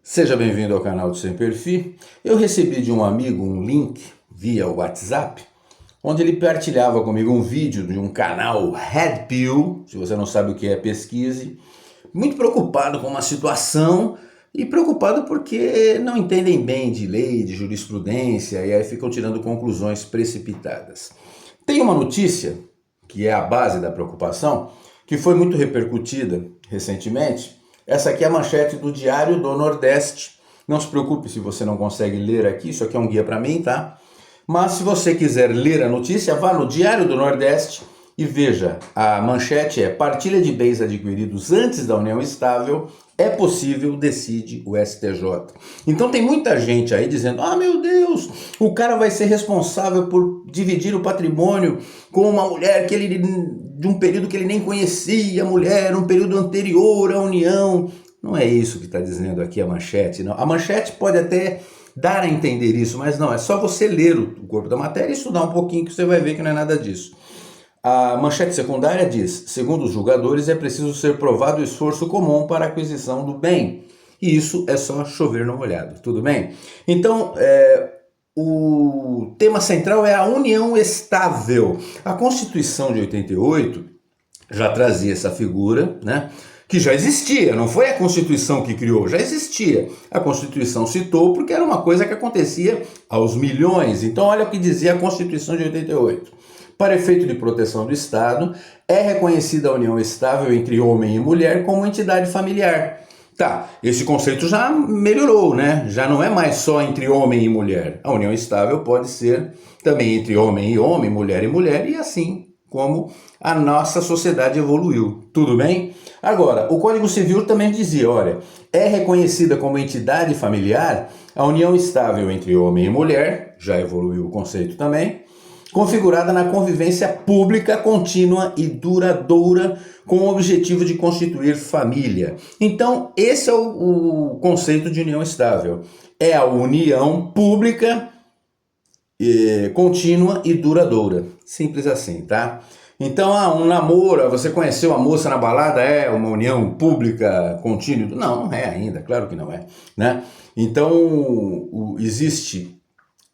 Seja bem-vindo ao canal do Sem Perfil. Eu recebi de um amigo um link via WhatsApp, onde ele partilhava comigo um vídeo de um canal Red Pill. Se você não sabe o que é, pesquise. Muito preocupado com uma situação e preocupado porque não entendem bem de lei, de jurisprudência, e aí ficam tirando conclusões precipitadas. Tem uma notícia, que é a base da preocupação, que foi muito repercutida recentemente. Essa aqui é a manchete do Diário do Nordeste. Não se preocupe se você não consegue ler aqui, isso aqui é um guia para mim, tá? Mas se você quiser ler a notícia, vá no Diário do Nordeste e veja. A manchete é: partilha de bens adquiridos antes da união estável é possível, decide o STJ. Então tem muita gente aí dizendo: ah, meu Deus, o cara vai ser responsável por dividir o patrimônio com uma mulher que ele, de um período que ele nem conhecia a mulher, um período anterior à união. Não é isso que está dizendo aqui a manchete, não. A manchete pode até dar a entender isso, mas não, é só você ler o corpo da matéria e estudar um pouquinho que você vai ver que não é nada disso. A manchete secundária diz: segundo os julgadores, é preciso ser provado o esforço comum para a aquisição do bem. E isso é só chover no molhado, tudo bem? Então, o tema central é a união estável. A Constituição de 88 já trazia essa figura, né? Que já existia, não foi a Constituição que criou, já existia. A Constituição citou porque era uma coisa que acontecia aos milhões. Então olha o que dizia a Constituição de 88. Para efeito de proteção do Estado, é reconhecida a união estável entre homem e mulher como entidade familiar. Tá, esse conceito já melhorou, né? Já não é mais só entre homem e mulher. A união estável pode ser também entre homem e homem, mulher e mulher, e assim como a nossa sociedade evoluiu. Tudo bem? Agora, o Código Civil também dizia, olha, é reconhecida como entidade familiar a união estável entre homem e mulher, já evoluiu o conceito também, configurada na convivência pública, contínua e duradoura, com o objetivo de constituir família. Então, esse é o conceito de união estável. É a união pública, contínua e duradoura. Simples assim, tá? Então, um namoro, você conheceu a moça na balada, é uma união pública contínua? Não, não é ainda, claro que não é, né? Então, existe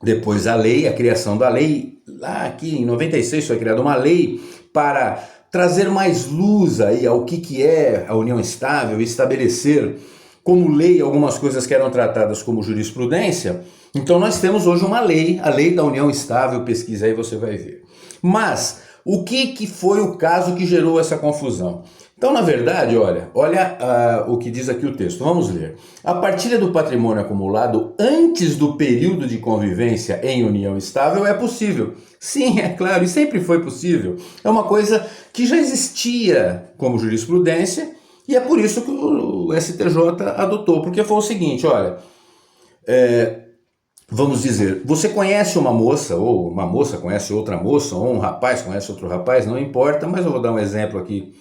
depois a lei, a criação da lei, lá aqui em 96 foi criada uma lei para trazer mais luz aí ao que é a união estável e estabelecer como lei algumas coisas que eram tratadas como jurisprudência. Então nós temos hoje uma lei, a lei da união estável, pesquisa aí você vai ver. Mas o que foi o caso que gerou essa confusão? Então, na verdade, olha o que diz aqui o texto. Vamos ler. A partilha do patrimônio acumulado antes do período de convivência em união estável é possível. Sim, é claro, e sempre foi possível. É uma coisa que já existia como jurisprudência e é por isso que o STJ adotou. Porque foi o seguinte, olha, vamos dizer, você conhece uma moça, ou uma moça conhece outra moça, ou um rapaz conhece outro rapaz, não importa, mas eu vou dar um exemplo aqui.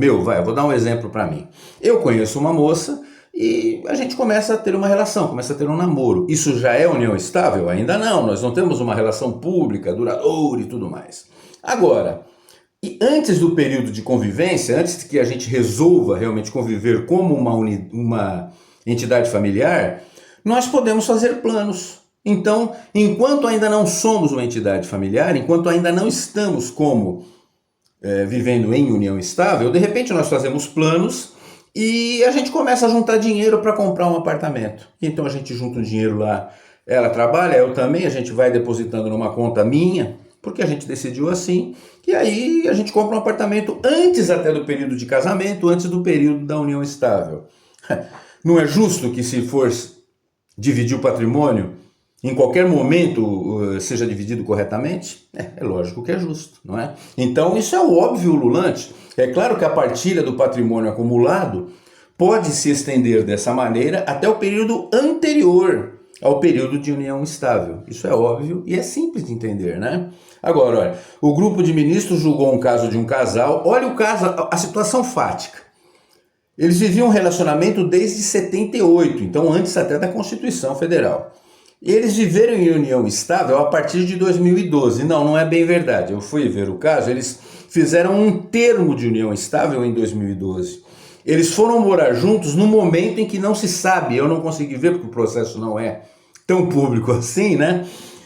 Eu vou dar um exemplo para mim. Eu conheço uma moça e a gente começa a ter uma relação, começa a ter um namoro. Isso já é união estável? Ainda não, nós não temos uma relação pública, duradoura e tudo mais. Agora, e antes do período de convivência, antes que a gente resolva realmente conviver como uma entidade familiar, nós podemos fazer planos. Então, enquanto ainda não somos uma entidade familiar, enquanto ainda não estamos vivendo em união estável, de repente nós fazemos planos e a gente começa a juntar dinheiro para comprar um apartamento. Então a gente junta um dinheiro lá, ela trabalha, eu também, a gente vai depositando numa conta minha, porque a gente decidiu assim, e aí a gente compra um apartamento antes até do período de casamento, antes do período da união estável. Não é justo que, se for dividir o patrimônio, em qualquer momento seja dividido corretamente? É lógico que é justo, não é? Então isso é o óbvio ululante. É claro que a partilha do patrimônio acumulado pode se estender dessa maneira até o período anterior ao período de união estável. Isso é óbvio e é simples de entender, né? Agora, olha, o grupo de ministros julgou um caso de um casal. Olha o caso, a situação fática. Eles viviam um relacionamento desde 78, então antes até da Constituição Federal. Eles viveram em união estável a partir de 2012. Não é bem verdade. Eu fui ver o caso, eles fizeram um termo de união estável em 2012. eles foram morar juntos no momento em que não se sabe, eu não consegui ver porque o processo não é tão público assim, né?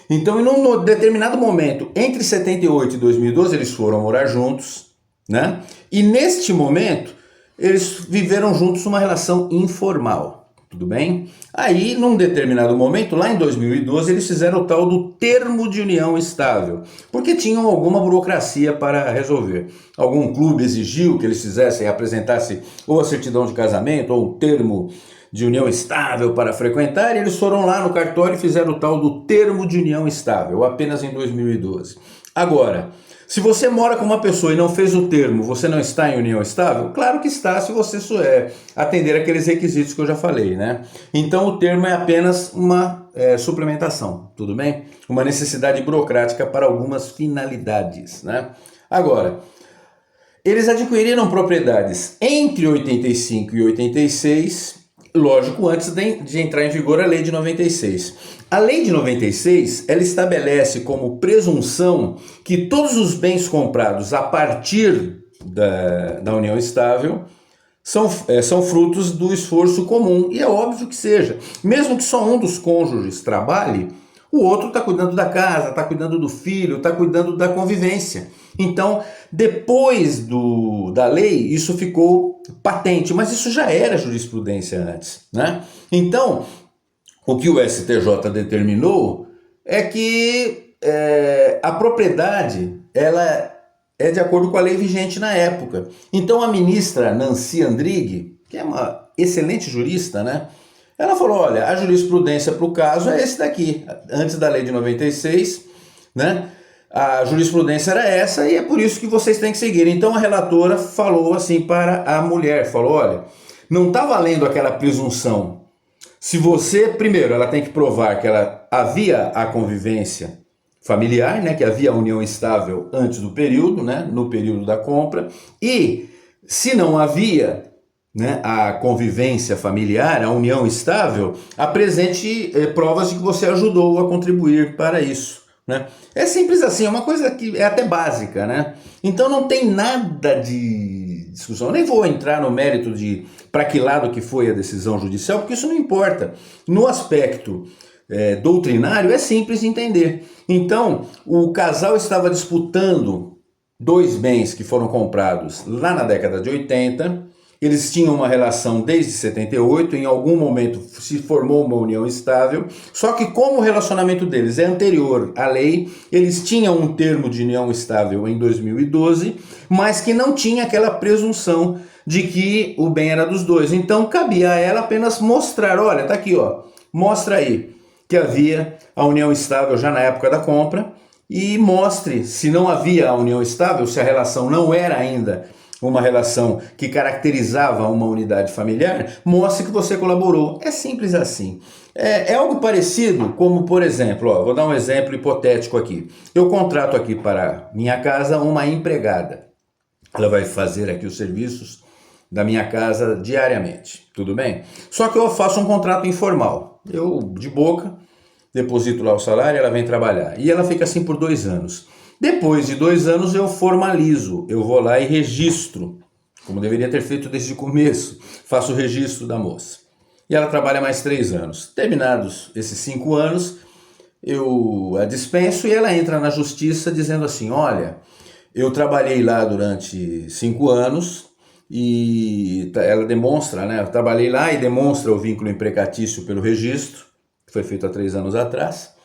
Então, em um determinado momento, entre 78 e 2012, eles foram morar juntos, né? E neste momento, eles viveram juntos uma relação informal, tudo bem? Aí, num determinado momento, lá em 2012, eles fizeram o tal do termo de união estável, porque tinham alguma burocracia para resolver. Algum clube exigiu que eles fizessem, apresentassem ou a certidão de casamento ou o termo de união estável para frequentar, e eles foram lá no cartório e fizeram o tal do termo de união estável, apenas em 2012. Agora, se você mora com uma pessoa e não fez o termo, você não está em união estável? Claro que está, se você atender aqueles requisitos que eu já falei, né? Então o termo é apenas uma suplementação, tudo bem? Uma necessidade burocrática para algumas finalidades, né? Agora, eles adquiriram propriedades entre 85 e 86, lógico, antes de entrar em vigor a lei de 96. A lei de 96, ela estabelece como presunção que todos os bens comprados a partir da união estável são frutos do esforço comum, e é óbvio que seja. Mesmo que só um dos cônjuges trabalhe, o outro está cuidando da casa, está cuidando do filho, está cuidando da convivência. Então, depois da lei, isso ficou patente, mas isso já era jurisprudência antes, né? Então, o que o STJ determinou é que a propriedade, ela é de acordo com a lei vigente na época. Então, a ministra Nancy Andrighi, que é uma excelente jurista, né? Ela falou, olha, a jurisprudência para o caso é esse daqui, antes da lei de 96, né? A jurisprudência era essa e é por isso que vocês têm que seguir. Então a relatora falou assim para a mulher, falou, olha, não está valendo aquela presunção. Se você, primeiro, ela tem que provar que havia a convivência familiar, né, que havia a união estável antes do período, né, no período da compra, e se não havia, né, a convivência familiar, a união estável, apresente provas de que você ajudou a contribuir para isso. Né? É simples assim, é uma coisa que é até básica, né? Então não tem nada de discussão. Eu nem vou entrar no mérito de para que lado que foi a decisão judicial, porque isso não importa. No aspecto doutrinário é simples de entender. Então o casal estava disputando dois bens que foram comprados lá na década de 80. Eles tinham uma relação desde 78, em algum momento se formou uma união estável, só que como o relacionamento deles é anterior à lei, eles tinham um termo de união estável em 2012, mas que não tinha aquela presunção de que o bem era dos dois. Então cabia a ela apenas mostrar, olha, tá aqui, ó, mostra aí que havia a união estável já na época da compra, e mostre se não havia a união estável, se a relação não era ainda uma relação que caracterizava uma unidade familiar, mostre que você colaborou. É simples assim. É algo parecido como, por exemplo, vou dar um exemplo hipotético aqui. Eu contrato aqui para minha casa uma empregada. Ela vai fazer aqui os serviços da minha casa diariamente, tudo bem? Só que eu faço um contrato informal. Eu, de boca, deposito lá o salário, ela vem trabalhar. E ela fica assim por 2 anos. Depois de 2 anos eu formalizo, eu vou lá e registro, como deveria ter feito desde o começo, faço o registro da moça. E ela trabalha mais 3 anos. Terminados esses 5 anos, eu a dispenso e ela entra na justiça dizendo assim, olha, eu trabalhei lá durante 5 anos e ela demonstra, né, eu trabalhei lá e demonstra o vínculo empregatício pelo registro, que foi feito há 3 anos atrás.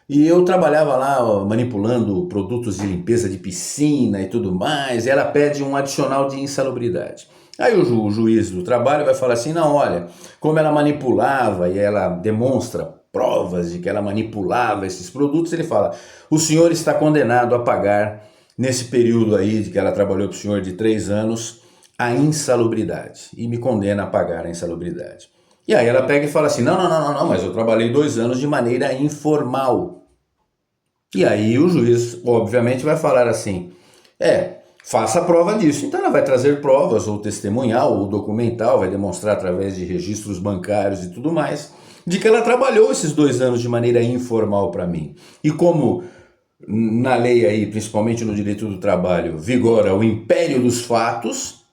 E eu trabalhava lá manipulando produtos de limpeza de piscina e tudo mais, e ela pede um adicional de insalubridade. Aí o juiz do trabalho vai falar assim, não, olha, como ela manipulava e ela demonstra provas de que ela manipulava esses produtos, ele fala, o senhor está condenado a pagar, nesse período aí de que ela trabalhou para o senhor de 3 anos, a insalubridade, e me condena a pagar a insalubridade. E aí ela pega e fala assim, não, mas eu trabalhei 2 anos de maneira informal. E aí o juiz, obviamente, vai falar assim, faça a prova disso. Então ela vai trazer provas, ou testemunhal, ou documental, vai demonstrar através de registros bancários e tudo mais, de que ela trabalhou esses 2 anos de maneira informal para mim. E como na lei aí, principalmente no direito do trabalho, vigora o império dos fatos,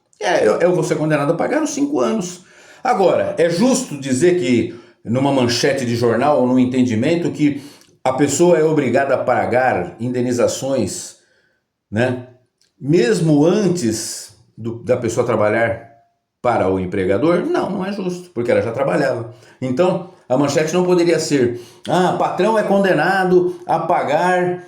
eu vou ser condenado a pagar os 5 anos. Agora, é justo dizer que numa manchete de jornal ou num entendimento que a pessoa é obrigada a pagar indenizações, né, mesmo antes da pessoa trabalhar para o empregador? Não, não é justo, porque ela já trabalhava. Então, a manchete não poderia ser: patrão é condenado a pagar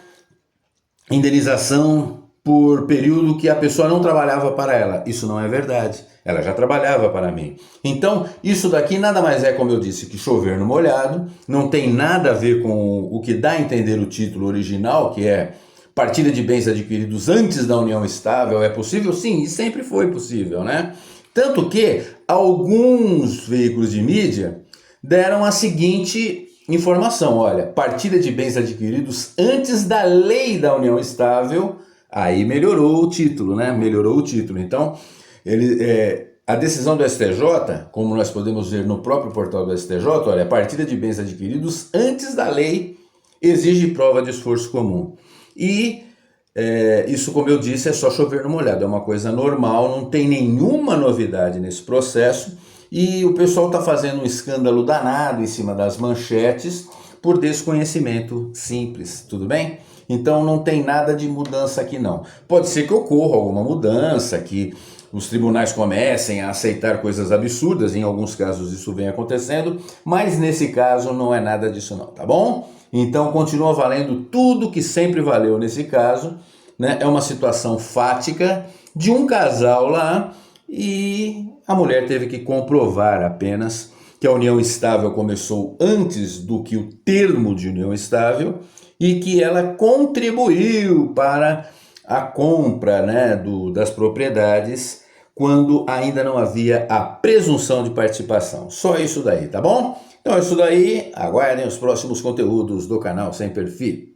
indenização por período que a pessoa não trabalhava para ela. Isso não é verdade. Ela já trabalhava para mim. Então, isso daqui nada mais é, como eu disse, que chover no molhado. Não tem nada a ver com o que dá a entender o título original, que é partilha de bens adquiridos antes da união estável. É possível? Sim, e sempre foi possível, né? Tanto que alguns veículos de mídia deram a seguinte informação: olha, partilha de bens adquiridos antes da lei da união estável. Aí melhorou o título, né? Melhorou o título. Então, a decisão do STJ, como nós podemos ver no próprio portal do STJ, olha, a partilha de bens adquiridos antes da lei exige prova de esforço comum. E isso, como eu disse, é só chover no molhado, é uma coisa normal, não tem nenhuma novidade nesse processo. E o pessoal está fazendo um escândalo danado em cima das manchetes por desconhecimento simples, tudo bem? Então não tem nada de mudança aqui não. Pode ser que ocorra alguma mudança, que os tribunais comecem a aceitar coisas absurdas, em alguns casos isso vem acontecendo, mas nesse caso não é nada disso não, tá bom? Então continua valendo tudo que sempre valeu nesse caso, né? É uma situação fática de um casal lá e a mulher teve que comprovar apenas que a união estável começou antes do que o termo de união estável e que ela contribuiu para a compra, né, das propriedades quando ainda não havia a presunção de participação. Só isso daí, tá bom? Então é isso daí, aguardem os próximos conteúdos do canal Sem Perfil.